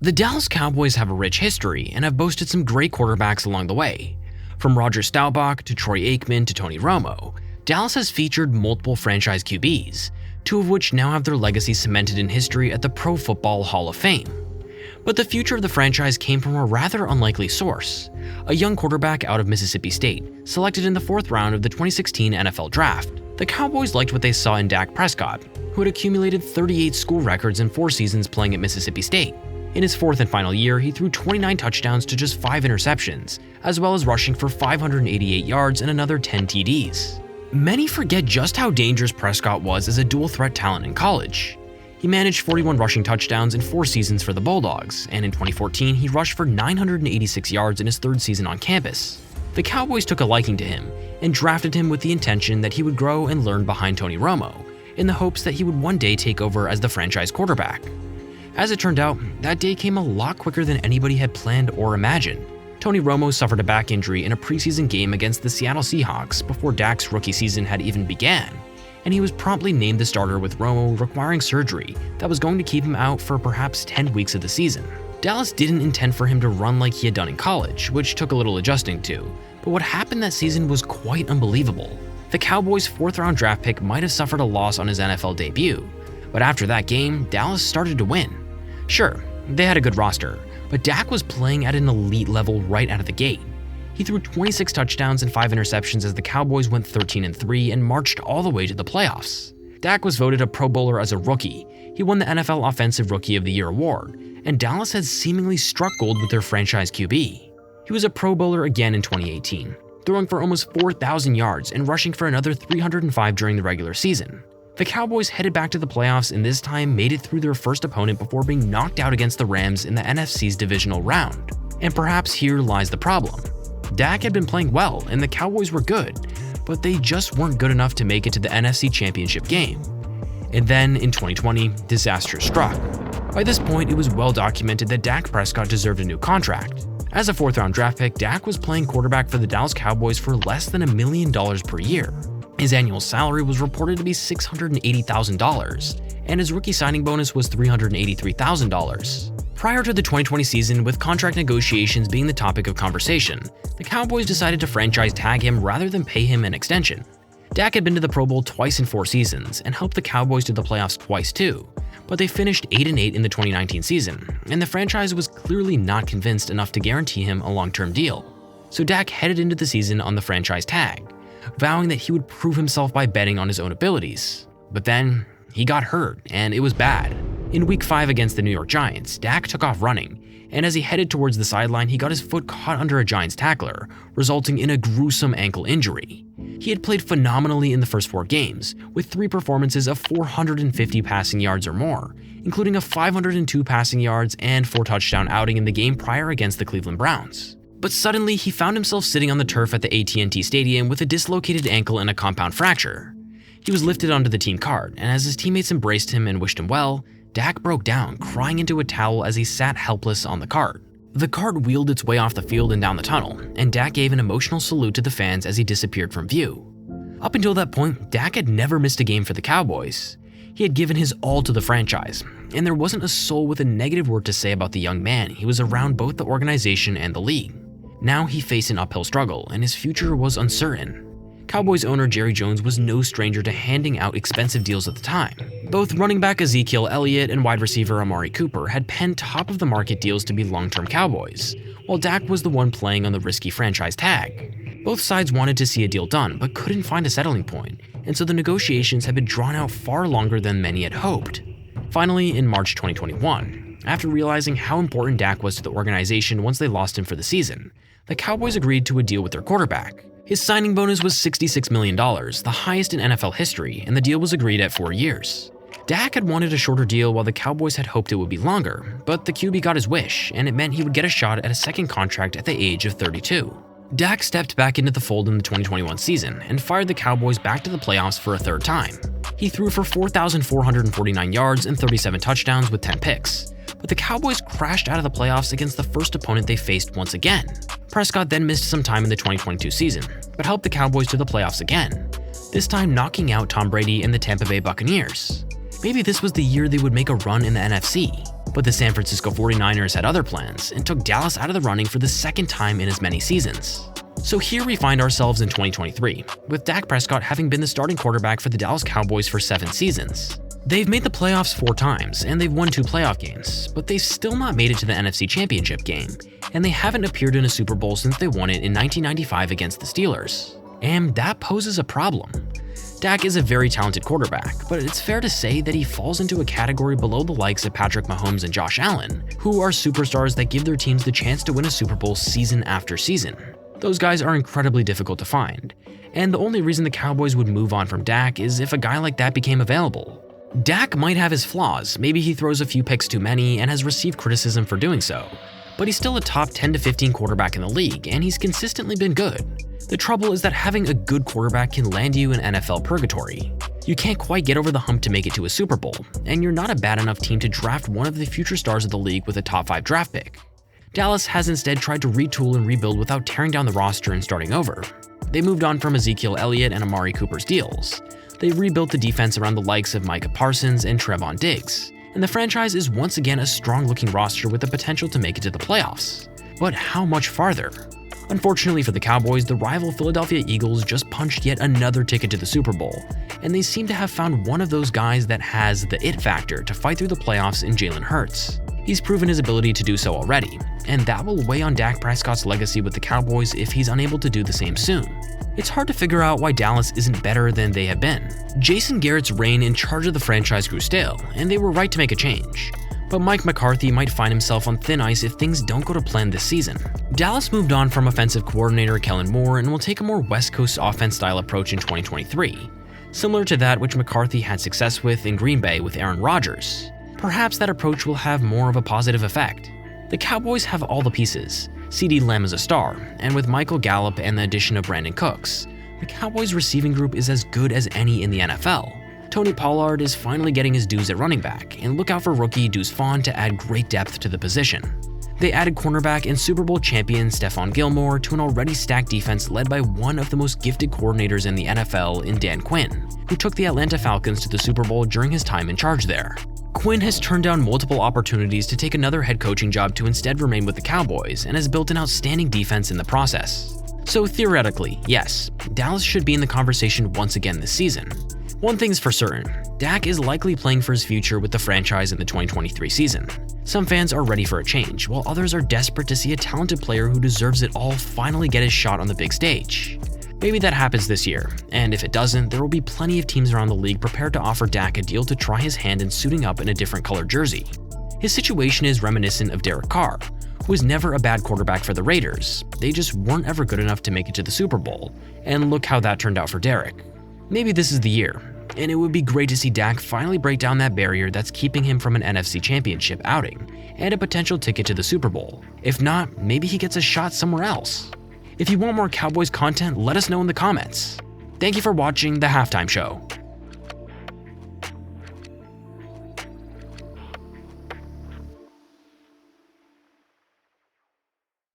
The Dallas Cowboys have a rich history and have boasted some great quarterbacks along the way. From Roger Staubach to Troy Aikman to Tony Romo, Dallas has featured multiple franchise QBs, two of which now have their legacy cemented in history at the Pro Football Hall of Fame. But the future of the franchise came from a rather unlikely source, a young quarterback out of Mississippi State, selected in the 4th round of the 2016 NFL Draft. The Cowboys liked what they saw in Dak Prescott, who had accumulated 38 school records in 4 seasons playing at Mississippi State. In his 4th and final year, he threw 29 touchdowns to just 5 interceptions, as well as rushing for 588 yards and another 10 TDs. Many forget just how dangerous Prescott was as a dual-threat talent in college. He managed 41 rushing touchdowns in 4 seasons for the Bulldogs, and in 2014 he rushed for 986 yards in his 3rd season on campus. The Cowboys took a liking to him and drafted him with the intention that he would grow and learn behind Tony Romo, in the hopes that he would one day take over as the franchise quarterback. As it turned out, that day came a lot quicker than anybody had planned or imagined. Tony Romo suffered a back injury in a preseason game against the Seattle Seahawks before Dak's rookie season had even began, and he was promptly named the starter with Romo requiring surgery that was going to keep him out for perhaps 10 weeks of the season. Dallas didn't intend for him to run like he had done in college, which took a little adjusting to, but what happened that season was quite unbelievable. The Cowboys' 4th round draft pick might have suffered a loss on his NFL debut, but after that game, Dallas started to win. Sure, they had a good roster, but Dak was playing at an elite level right out of the gate. He threw 26 touchdowns and 5 interceptions as the Cowboys went 13-3 and marched all the way to the playoffs. Dak was voted a Pro Bowler as a rookie. He won the NFL Offensive Rookie of the Year award, and Dallas had seemingly struck gold with their franchise QB. He was a Pro Bowler again in 2018, throwing for almost 4,000 yards and rushing for another 305 during the regular season. The Cowboys headed back to the playoffs and this time made it through their first opponent before being knocked out against the Rams in the NFC's divisional round. And perhaps here lies the problem. Dak had been playing well and the Cowboys were good, but they just weren't good enough to make it to the NFC Championship game. And then, in 2020, disaster struck. By this point, it was well documented that Dak Prescott deserved a new contract. As a 4th round draft pick, Dak was playing quarterback for the Dallas Cowboys for less than $1 million per year. His annual salary was reported to be $680,000, and his rookie signing bonus was $383,000. Prior to the 2020 season, with contract negotiations being the topic of conversation, the Cowboys decided to franchise tag him rather than pay him an extension. Dak had been to the Pro Bowl twice in 4 seasons and helped the Cowboys to the playoffs twice too, but they finished 8-8 in the 2019 season, and the franchise was clearly not convinced enough to guarantee him a long-term deal. So Dak headed into the season on the franchise tag, vowing that he would prove himself by betting on his own abilities. But then, he got hurt, and it was bad. In Week 5 against the New York Giants, Dak took off running, and as he headed towards the sideline, he got his foot caught under a Giants tackler, resulting in a gruesome ankle injury. He had played phenomenally in the first 4 games, with 3 performances of 450 passing yards or more, including a 502 passing yards and 4 touchdown outing in the game prior against the Cleveland Browns. But suddenly, he found himself sitting on the turf at the AT&T Stadium with a dislocated ankle and a compound fracture. He was lifted onto the team cart, and as his teammates embraced him and wished him well, Dak broke down, crying into a towel as he sat helpless on the cart. The cart wheeled its way off the field and down the tunnel, and Dak gave an emotional salute to the fans as he disappeared from view. Up until that point, Dak had never missed a game for the Cowboys. He had given his all to the franchise, and there wasn't a soul with a negative word to say about the young man. He was around both the organization and the league. Now he faced an uphill struggle, and his future was uncertain. Cowboys owner Jerry Jones was no stranger to handing out expensive deals at the time. Both running back Ezekiel Elliott and wide receiver Amari Cooper had penned top-of-the-market deals to be long-term Cowboys, while Dak was the one playing on the risky franchise tag. Both sides wanted to see a deal done, but couldn't find a settling point, and so the negotiations had been drawn out far longer than many had hoped. Finally, in March 2021, after realizing how important Dak was to the organization once they lost him for the season, the Cowboys agreed to a deal with their quarterback. His signing bonus was $66 million, the highest in NFL history, and the deal was agreed at 4 years. Dak had wanted a shorter deal while the Cowboys had hoped it would be longer, but the QB got his wish, and it meant he would get a shot at a second contract at the age of 32. Dak stepped back into the fold in the 2021 season and fired the Cowboys back to the playoffs for a 3rd time. He threw for 4,449 yards and 37 touchdowns with 10 picks, but the Cowboys crashed out of the playoffs against the first opponent they faced once again. Prescott then missed some time in the 2022 season, but helped the Cowboys to the playoffs again, this time knocking out Tom Brady and the Tampa Bay Buccaneers. Maybe this was the year they would make a run in the NFC. But the San Francisco 49ers had other plans and took Dallas out of the running for the second time in as many seasons. So here we find ourselves in 2023, with Dak Prescott having been the starting quarterback for the Dallas Cowboys for 7 seasons. They've made the playoffs 4 times, and they've won 2 playoff games, but they've still not made it to the NFC Championship game, and they haven't appeared in a Super Bowl since they won it in 1995 against the Steelers. And that poses a problem. Dak is a very talented quarterback, but it's fair to say that he falls into a category below the likes of Patrick Mahomes and Josh Allen, who are superstars that give their teams the chance to win a Super Bowl season after season. Those guys are incredibly difficult to find, and the only reason the Cowboys would move on from Dak is if a guy like that became available. Dak might have his flaws, maybe he throws a few picks too many and has received criticism for doing so, but he's still a top 10 to 15 quarterback in the league, and he's consistently been good. The trouble is that having a good quarterback can land you in NFL purgatory. You can't quite get over the hump to make it to a Super Bowl, and you're not a bad enough team to draft one of the future stars of the league with a top 5 draft pick. Dallas has instead tried to retool and rebuild without tearing down the roster and starting over. They moved on from Ezekiel Elliott and Amari Cooper's deals. They rebuilt the defense around the likes of Micah Parsons and Trevon Diggs, and the franchise is once again a strong-looking roster with the potential to make it to the playoffs. But how much farther? Unfortunately for the Cowboys, the rival Philadelphia Eagles just punched yet another ticket to the Super Bowl, and they seem to have found one of those guys that has the it factor to fight through the playoffs in Jalen Hurts. He's proven his ability to do so already, and that will weigh on Dak Prescott's legacy with the Cowboys if he's unable to do the same soon. It's hard to figure out why Dallas isn't better than they have been. Jason Garrett's reign in charge of the franchise grew stale, and they were right to make a change. But Mike McCarthy might find himself on thin ice if things don't go to plan this season. Dallas moved on from offensive coordinator Kellen Moore and will take a more West Coast offense-style approach in 2023, similar to that which McCarthy had success with in Green Bay with Aaron Rodgers. Perhaps that approach will have more of a positive effect. The Cowboys have all the pieces. CeeDee Lamb is a star, and with Michael Gallup and the addition of Brandon Cooks, the Cowboys' receiving group is as good as any in the NFL. Tony Pollard is finally getting his dues at running back, and look out for rookie Deuce Vaughn to add great depth to the position. They added cornerback and Super Bowl champion Stephon Gilmore to an already stacked defense led by one of the most gifted coordinators in the NFL in Dan Quinn, who took the Atlanta Falcons to the Super Bowl during his time in charge there. Quinn has turned down multiple opportunities to take another head coaching job to instead remain with the Cowboys and has built an outstanding defense in the process. So theoretically, yes, Dallas should be in the conversation once again this season. One thing's for certain, Dak is likely playing for his future with the franchise in the 2023 season. Some fans are ready for a change, while others are desperate to see a talented player who deserves it all finally get his shot on the big stage. Maybe that happens this year, and if it doesn't, there will be plenty of teams around the league prepared to offer Dak a deal to try his hand in suiting up in a different colored jersey. His situation is reminiscent of Derek Carr, who was never a bad quarterback for the Raiders. They just weren't ever good enough to make it to the Super Bowl, and look how that turned out for Derek. Maybe this is the year, and it would be great to see Dak finally break down that barrier that's keeping him from an NFC Championship outing and a potential ticket to the Super Bowl. If not, maybe he gets a shot somewhere else. If you want more Cowboys content, let us know in the comments. Thank you for watching The Halftime Show.